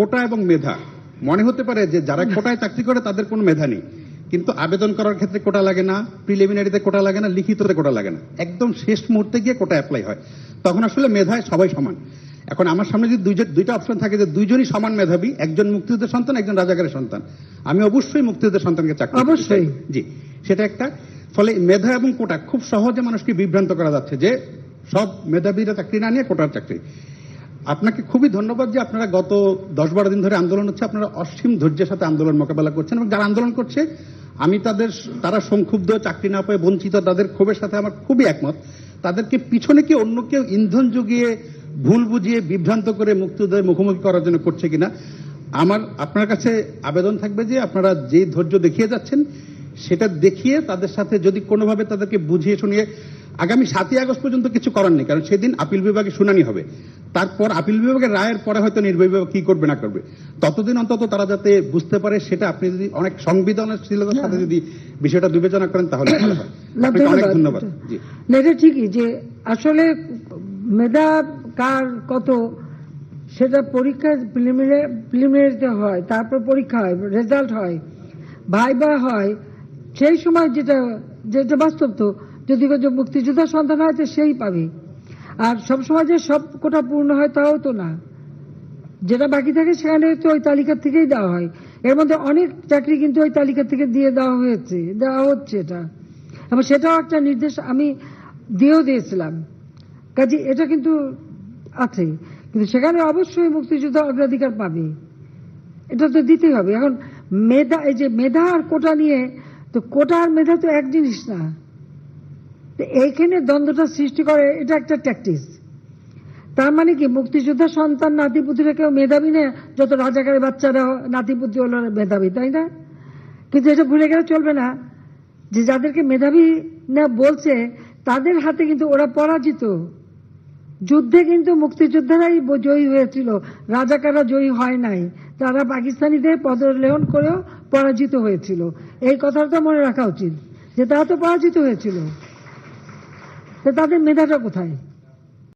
কোটা এবং মেধা, মনে হতে পারে যে যারা কোটায় চাকরি করে তাদের কোনো মেধা নেই, কিন্তু আবেদন করার ক্ষেত্রে কোটা লাগে না, প্রিলিমিনারিতে কোটা লাগে না, লিখিততে কোটা লাগে না, একদম শেষ মুহূর্তে গিয়ে কোটা অ্যাপ্লাই হয়। তখন আসলে মেধায় সবাই সমান। এখন আমার সামনে যদি দুইটা অপশন থাকে যে দুইজনই সমান মেধাবী, একজন মুক্তিযুদ্ধের সন্তান, একজন রাজাকারের সন্তান, আমি অবশ্যই মুক্তিযুদ্ধের সন্তানকে চাকরি দিতে চাই। অবশ্যই জি, সেটা একটা। ফলে মেধা এবং কোটা খুব সহজে মানুষকে বিভ্রান্ত করা যাচ্ছে যে সব মেধাবীরা চাকরি না নিয়ে কোটার চাকরি। আপনাকে খুবই ধন্যবাদ যে আপনারা গত 10-12 দিন ধরে আন্দোলন হচ্ছে, আপনারা অসীম ধৈর্যের সাথে আন্দোলন মোকাবেলা করছেন, এবং যারা আন্দোলন করছে আমি তারা সংক্ষুব্ধ, চাকরি না পেয়ে বঞ্চিত, তাদের ক্ষোভের সাথে আমার খুবই একমত। তাদেরকে পিছনে কি অন্য কেউ ইন্ধন জুগিয়ে, ভুল বুঝিয়ে, বিভ্রান্ত করে মুক্তিযুদ্ধের মুখোমুখি করার জন্য করছে কিনা, আমার আপনার কাছে আবেদন থাকবে যে আপনারা যে ধৈর্য দেখিয়ে যাচ্ছেন সেটা দেখিয়ে তাদের সাথে যদি কোনোভাবে তাদেরকে বুঝিয়ে শুনিয়ে, আগামী 7ই আগস্ট পর্যন্ত কিছু করার নেই, কারণ সেদিন আপিল বিভাগে শুনানি হবে, তারপর আপিল বিভাগের রায়ের পরে হয়তো নির্বাহী বিভাগ কি করবে না করবে, ততদিন অন্তত তারা যাতে বুঝতে পারে, সেটা আপনি যদি অনেক সংবেদনশীলতার সাথে যদি বিষয়টা বিবেচনা করেন তাহলে ভালো হয়। আপনাকে অনেক ধন্যবাদ। জি, এটা ঠিকই যে আসলে মেধা কার কত সেটা পরীক্ষা প্রিলিমিনারিতে হয়, তারপর পরীক্ষা হয়, রেজাল্ট হয়, ভাইবা হয়, সেই সময় যেটা বাস্তব। তো যদি মুক্তিযোদ্ধা সন্তান হয় তো সেই পাবে, আর সবসময় যে সব কোটা পূর্ণ হয় তাও তো না, যেটা বাকি থাকে সেখানে তো ওই তালিকা থেকেই দেওয়া হয়। এর মধ্যে অনেক চাকরি কিন্তু ওই তালিকা থেকে দেওয়া হচ্ছে এটা, এবং সেটাও একটা নির্দেশ আমি দিয়েছিলাম, কাজে এটা কিন্তু আছে। কিন্তু সেখানে অবশ্যই মুক্তিযোদ্ধা অগ্রাধিকার পাবে, এটা তো দিতেই হবে। এখন মেধা, এই যে মেধা আর কোটা নিয়ে, তো কোটা আর মেধা তো এক জিনিস না, এইখানে দ্বন্দ্বটা সৃষ্টি করে, এটা একটা ট্যাকটিস। তার মানে কি মুক্তিযোদ্ধা সন্তান নাতিপুতিরা কেউ মেধাবী না, যত রাজাকারের বাচ্চারা নাতিপুতি হলো মেধাবী, তাই না? কিন্তু এটা ভুলে গেলে চলবে না যে যাদেরকে মেধাবী না বলছে তাদের হাতে কিন্তু ওরা পরাজিত। যুদ্ধে কিন্তু মুক্তিযোদ্ধারাই জয়ী হয়েছিল, রাজাকাররা জয়ী হয় নাই, তারা পাকিস্তানিদের পদলেহন করেও পরাজিত হয়েছিল। এই কথাটা মনে রাখা উচিত যে তারা তো পরাজিত হয়েছিল, তো তাদের মেধাটা কোথায়?